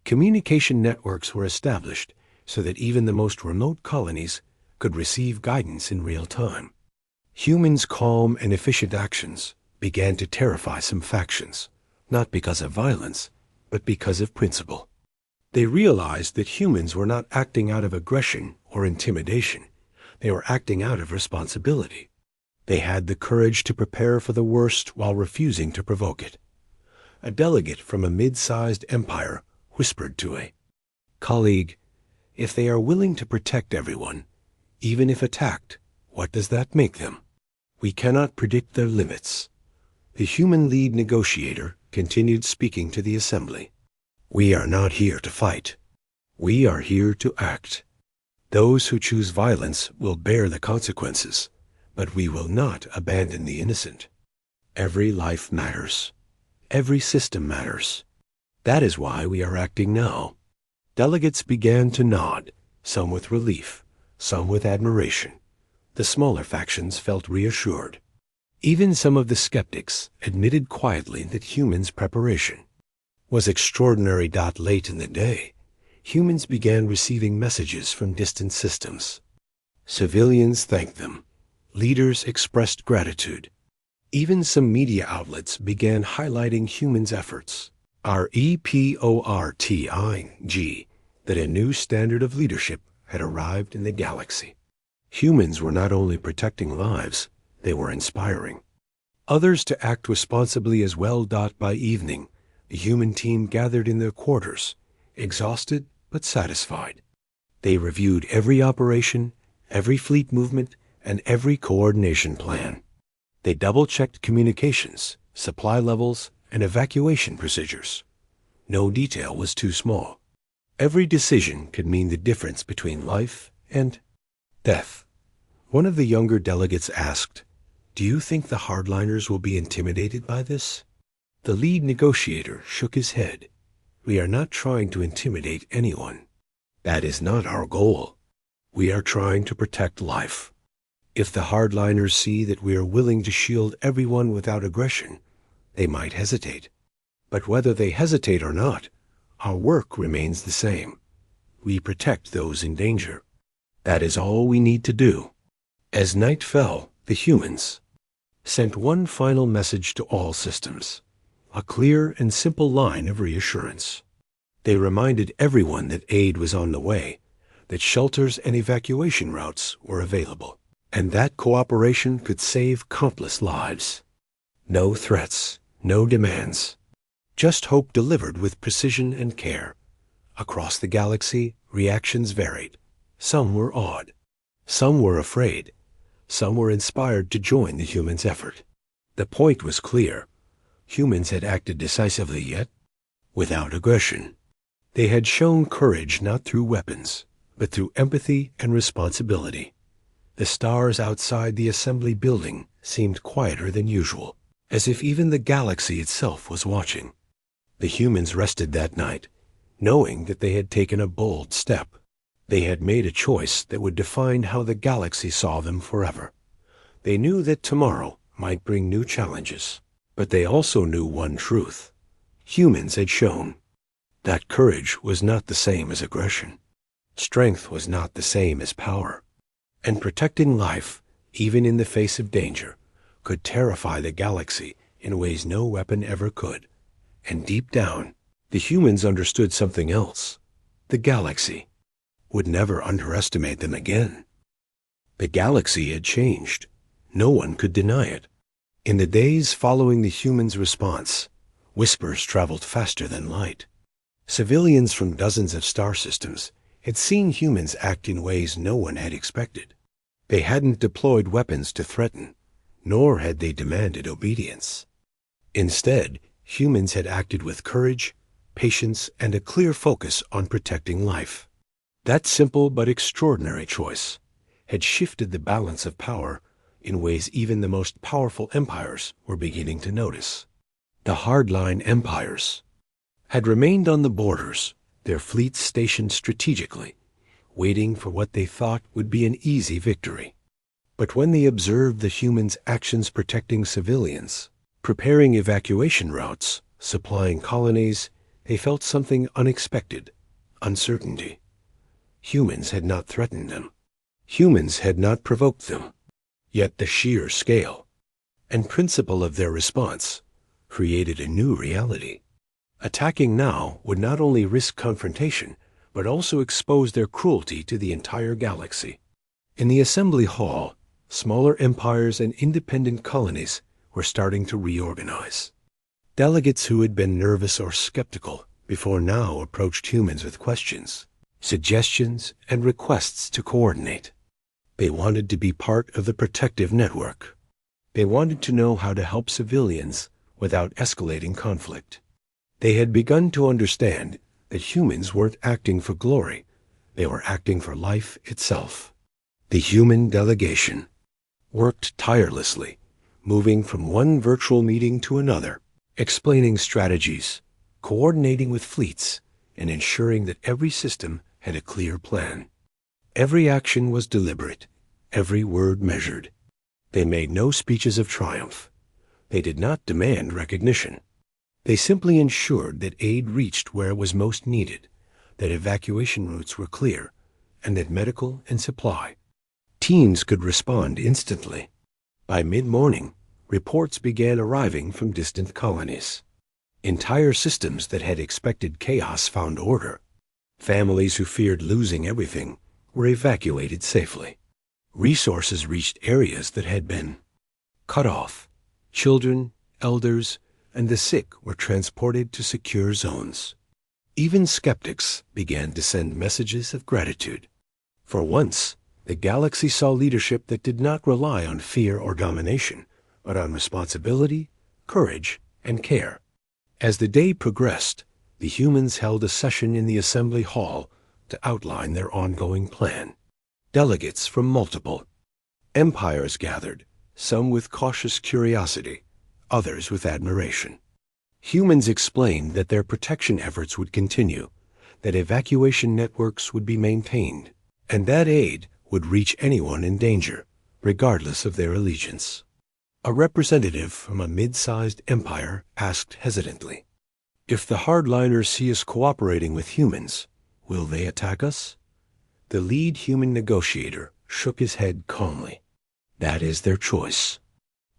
Communication networks were established so that even the most remote colonies could receive guidance in real time. Humans' calm and efficient actions began to terrify some factions, not because of violence, but because of principle. They realized that humans were not acting out of aggression or intimidation. They were acting out of responsibility. They had the courage to prepare for the worst while refusing to provoke it. A delegate from a mid-sized empire whispered to a colleague, "If they are willing to protect everyone, even if attacked, what does that make them? We cannot predict their limits." The human lead negotiator continued speaking to the assembly. "We are not here to fight. We are here to act. Those who choose violence will bear the consequences, but we will not abandon the innocent. Every life matters. Every system matters. That is why we are acting now." Delegates began to nod, some with relief, some with admiration. The smaller factions felt reassured. Even some of the skeptics admitted quietly that humans' preparation was extraordinary. Late in the day, humans began receiving messages from distant systems. Civilians thanked them. Leaders expressed gratitude. Even some media outlets began highlighting humans' efforts. Reporting that a new standard of leadership had arrived in the galaxy. Humans were not only protecting lives, they were inspiring others to act responsibly as well. By evening, the human team gathered in their quarters, exhausted but satisfied. They reviewed every operation, every fleet movement, and every coordination plan. They double-checked communications, supply levels, and evacuation procedures. No detail was too small. Every decision could mean the difference between life and death. One of the younger delegates asked, "Do you think the hardliners will be intimidated by this?" The lead negotiator shook his head. "We are not trying to intimidate anyone. That is not our goal. We are trying to protect life. If the hardliners see that we are willing to shield everyone without aggression, they might hesitate. But whether they hesitate or not, our work remains the same. We protect those in danger. That is all we need to do." As night fell, the humans sent one final message to all systems, a clear and simple line of reassurance. They reminded everyone that aid was on the way, that shelters and evacuation routes were available, and that cooperation could save countless lives. No threats, no demands, just hope delivered with precision and care. Across the galaxy, reactions varied. Some were awed. Some were afraid. Some were inspired to join the humans' effort. The point was clear. Humans had acted decisively, yet without aggression. They had shown courage not through weapons, but through empathy and responsibility. The stars outside the assembly building seemed quieter than usual, as if even the galaxy itself was watching. The humans rested that night, knowing that they had taken a bold step. They had made a choice that would define how the galaxy saw them forever. They knew that tomorrow might bring new challenges, but they also knew one truth. Humans had shown that courage was not the same as aggression. Strength was not the same as power. And protecting life, even in the face of danger, could terrify the galaxy in ways no weapon ever could. And deep down, the humans understood something else. The galaxy would never underestimate them again. The galaxy had changed. No one could deny it. In the days following the humans' response, whispers traveled faster than light. Civilians from dozens of star systems had seen humans act in ways no one had expected. They hadn't deployed weapons to threaten, nor had they demanded obedience. Instead, humans had acted with courage, patience, and a clear focus on protecting life. That simple but extraordinary choice had shifted the balance of power in ways even the most powerful empires were beginning to notice. The hardline empires had remained on the borders, their fleets stationed strategically, waiting for what they thought would be an easy victory. But when they observed the humans' actions protecting civilians, preparing evacuation routes, supplying colonies, they felt something unexpected: uncertainty. Humans had not threatened them. Humans had not provoked them. Yet the sheer scale and principle of their response created a new reality. Attacking now would not only risk confrontation, but also expose their cruelty to the entire galaxy. In the assembly hall, smaller empires and independent colonies were starting to reorganize. Delegates who had been nervous or skeptical before now approached humans with questions, suggestions, and requests to coordinate. They wanted to be part of the protective network. They wanted to know how to help civilians without escalating conflict. They had begun to understand that humans weren't acting for glory. They were acting for life itself. The human delegation worked tirelessly, moving from one virtual meeting to another, explaining strategies, coordinating with fleets, and ensuring that every system had a clear plan. Every action was deliberate, every word measured. They made no speeches of triumph. They did not demand recognition. They simply ensured that aid reached where it was most needed, that evacuation routes were clear, and that medical and supply teams could respond instantly. By mid-morning, reports began arriving from distant colonies. Entire systems that had expected chaos found order. Families who feared losing everything were evacuated safely. Resources reached areas that had been cut off. Children, elders, and the sick were transported to secure zones. Even skeptics began to send messages of gratitude. For once, the galaxy saw leadership that did not rely on fear or domination, but on responsibility, courage, and care. As the day progressed, the humans held a session in the assembly hall to outline their ongoing plan. Delegates from multiple empires gathered, some with cautious curiosity, others with admiration. Humans explained that their protection efforts would continue, that evacuation networks would be maintained, and that aid would reach anyone in danger, regardless of their allegiance. A representative from a mid-sized empire asked hesitantly, "If the hardliners see us cooperating with humans, will they attack us?" The lead human negotiator shook his head calmly. "That is their choice.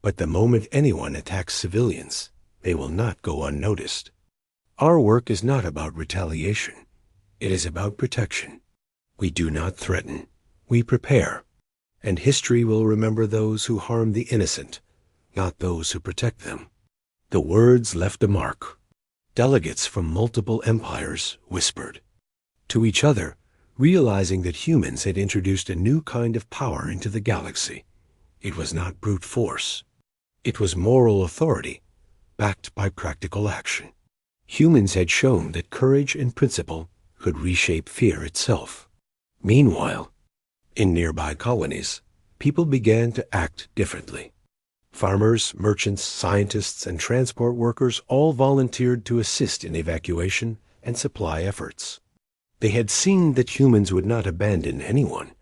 But the moment anyone attacks civilians, they will not go unnoticed. Our work is not about retaliation. It is about protection. We do not threaten. We prepare. And history will remember those who harm the innocent, not those who protect them." The words left a mark. Delegates from multiple empires whispered to each other, realizing that humans had introduced a new kind of power into the galaxy. It was not brute force. It was moral authority, backed by practical action. Humans had shown that courage and principle could reshape fear itself. Meanwhile, in nearby colonies, people began to act differently. Farmers, merchants, scientists, and transport workers all volunteered to assist in evacuation and supply efforts. They had seen that humans would not abandon anyone,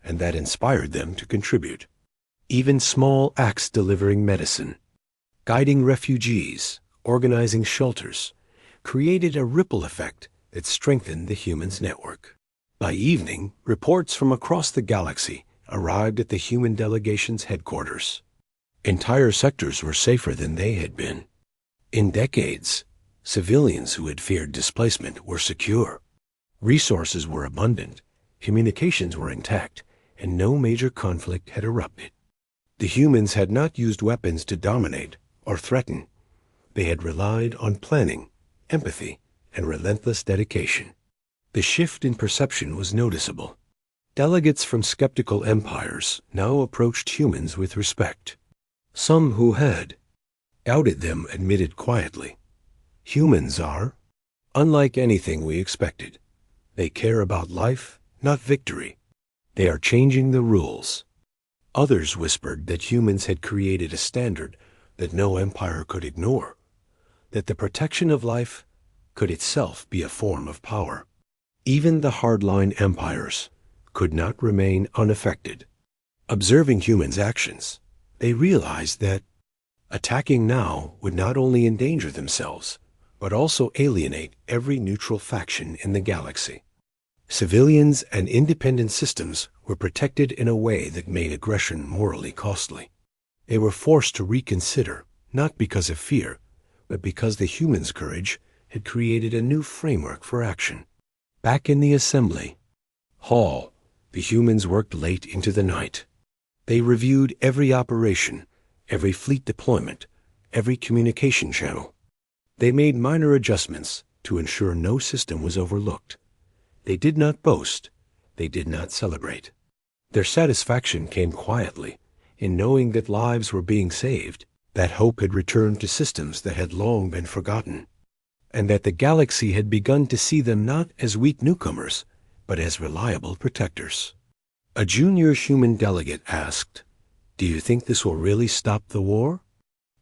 and that inspired them to contribute. Even small acts delivering medicine, guiding refugees, organizing shelters, created a ripple effect that strengthened the humans' network. By evening, reports from across the galaxy arrived at the human delegation's headquarters. Entire sectors were safer than they had been. In decades, civilians who had feared displacement were secure. Resources were abundant, communications were intact, and no major conflict had erupted. The humans had not used weapons to dominate or threaten. They had relied on planning, empathy, and relentless dedication. The shift in perception was noticeable. Delegates from skeptical empires now approached humans with respect. Some who had doubted them admitted quietly, "Humans are unlike anything we expected. They care about life, not victory. They are changing the rules." Others whispered that humans had created a standard that no empire could ignore, that the protection of life could itself be a form of power. Even the hardline empires could not remain unaffected. Observing humans' actions, they realized that attacking now would not only endanger themselves, but also alienate every neutral faction in the galaxy. Civilians and independent systems were protected in a way that made aggression morally costly. They were forced to reconsider, not because of fear, but because the humans' courage had created a new framework for action. Back in the assembly hall, the humans worked late into the night. They reviewed every operation, every fleet deployment, every communication channel. They made minor adjustments to ensure no system was overlooked. They did not boast. They did not celebrate. Their satisfaction came quietly in knowing that lives were being saved, that hope had returned to systems that had long been forgotten, and that the galaxy had begun to see them not as weak newcomers, but as reliable protectors. A junior human delegate asked, "Do you think this will really stop the war?"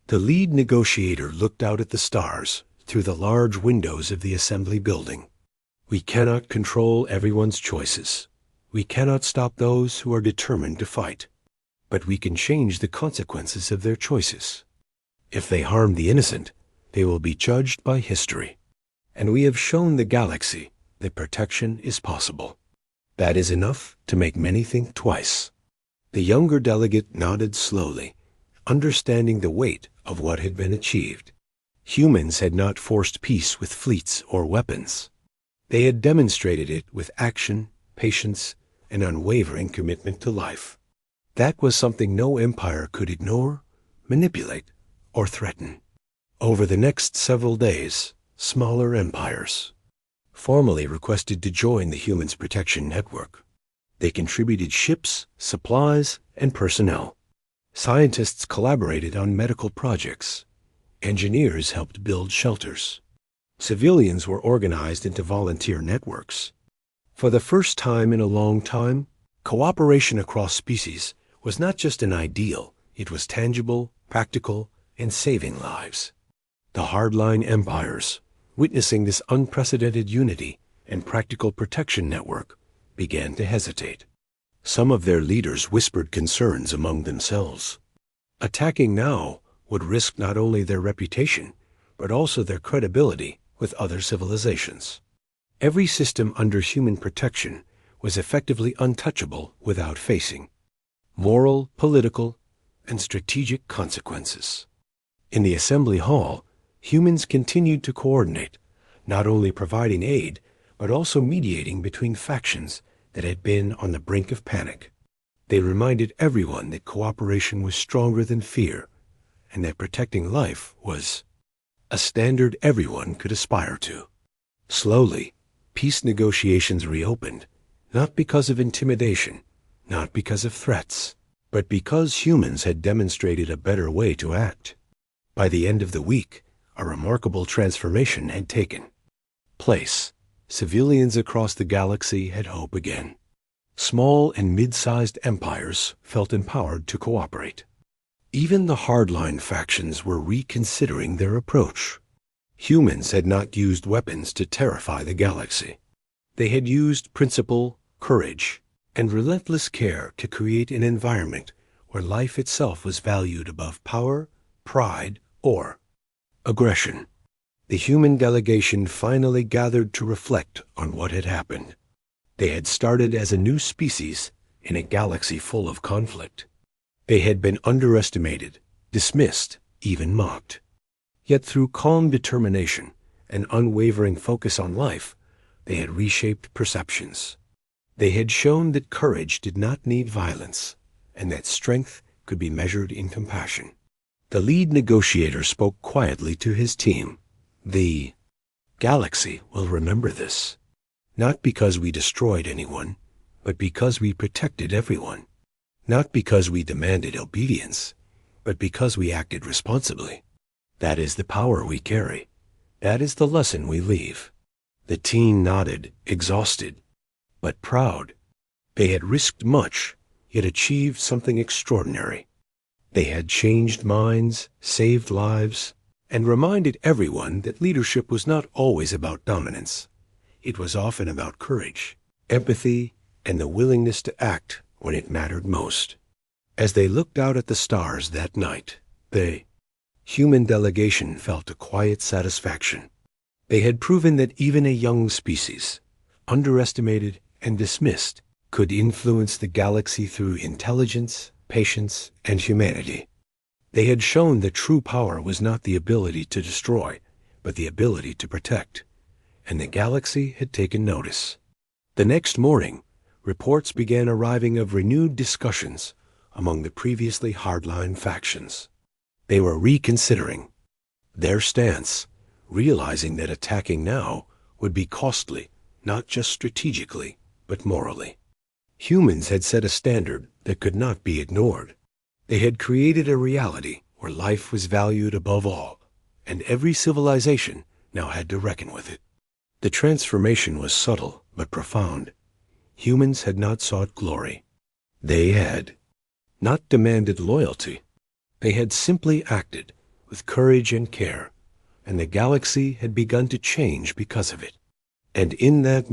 The lead negotiator looked out at the stars through the large windows of the assembly building. "We cannot control everyone's choices. We cannot stop those who are determined to fight. But we can change the consequences of their choices. If they harm the innocent, they will be judged by history. And we have shown the galaxy that protection is possible. That is enough to make many think twice." The younger delegate nodded slowly, understanding the weight of what had been achieved. Humans had not forced peace with fleets or weapons. They had demonstrated it with action, patience, and unwavering commitment to life. That was something no empire could ignore, manipulate, or threaten. Over the next several days, smaller empires formally requested to join the Humans Protection Network. They contributed ships, supplies, and personnel. Scientists collaborated on medical projects. Engineers helped build shelters. Civilians were organized into volunteer networks. For the first time in a long time, cooperation across species was not just an ideal, it was tangible, practical, and saving lives. The hardline empires, witnessing this unprecedented unity and practical protection network, began to hesitate. Some of their leaders whispered concerns among themselves. Attacking now would risk not only their reputation, but also their credibility with other civilizations. Every system under human protection was effectively untouchable without facing moral, political, and strategic consequences. In the assembly hall, humans continued to coordinate, not only providing aid, but also mediating between factions that had been on the brink of panic. They reminded everyone that cooperation was stronger than fear, and that protecting life was a standard everyone could aspire to. Slowly, peace negotiations reopened, not because of intimidation, not because of threats, but because humans had demonstrated a better way to act. By the end of the week, a remarkable transformation had taken place. Civilians across the galaxy had hope again. Small and mid-sized empires felt empowered to cooperate. Even the hardline factions were reconsidering their approach. Humans had not used weapons to terrify the galaxy. They had used principle, courage, and relentless care to create an environment where life itself was valued above power, pride, or aggression. The human delegation finally gathered to reflect on what had happened. They had started as a new species in a galaxy full of conflict. They had been underestimated, dismissed, even mocked. Yet through calm determination and unwavering focus on life, they had reshaped perceptions. They had shown that courage did not need violence, and that strength could be measured in compassion. The lead negotiator spoke quietly to his team. The galaxy will remember this, not because we destroyed anyone, but because we protected everyone. Not because we demanded obedience, but because we acted responsibly. That is the power we carry. That is the lesson we leave. The team nodded, exhausted, but proud. They had risked much, yet achieved something extraordinary. They had changed minds, saved lives, and reminded everyone that leadership was not always about dominance. It was often about courage, empathy, and the willingness to act when it mattered most. As they looked out at the stars that night, the human delegation felt a quiet satisfaction. They had proven that even a young species, underestimated and dismissed, could influence the galaxy through intelligence, patience, and humanity. They had shown that true power was not the ability to destroy, but the ability to protect. And the galaxy had taken notice. The next morning, reports began arriving of renewed discussions among the previously hardline factions. They were reconsidering their stance, realizing that attacking now would be costly, not just strategically, but morally. Humans had set a standard that could not be ignored. They had created a reality where life was valued above all, and every civilization now had to reckon with it. The transformation was subtle but profound. Humans had not sought glory. They had not demanded loyalty. They had simply acted with courage and care, and the galaxy had begun to change because of it. And in that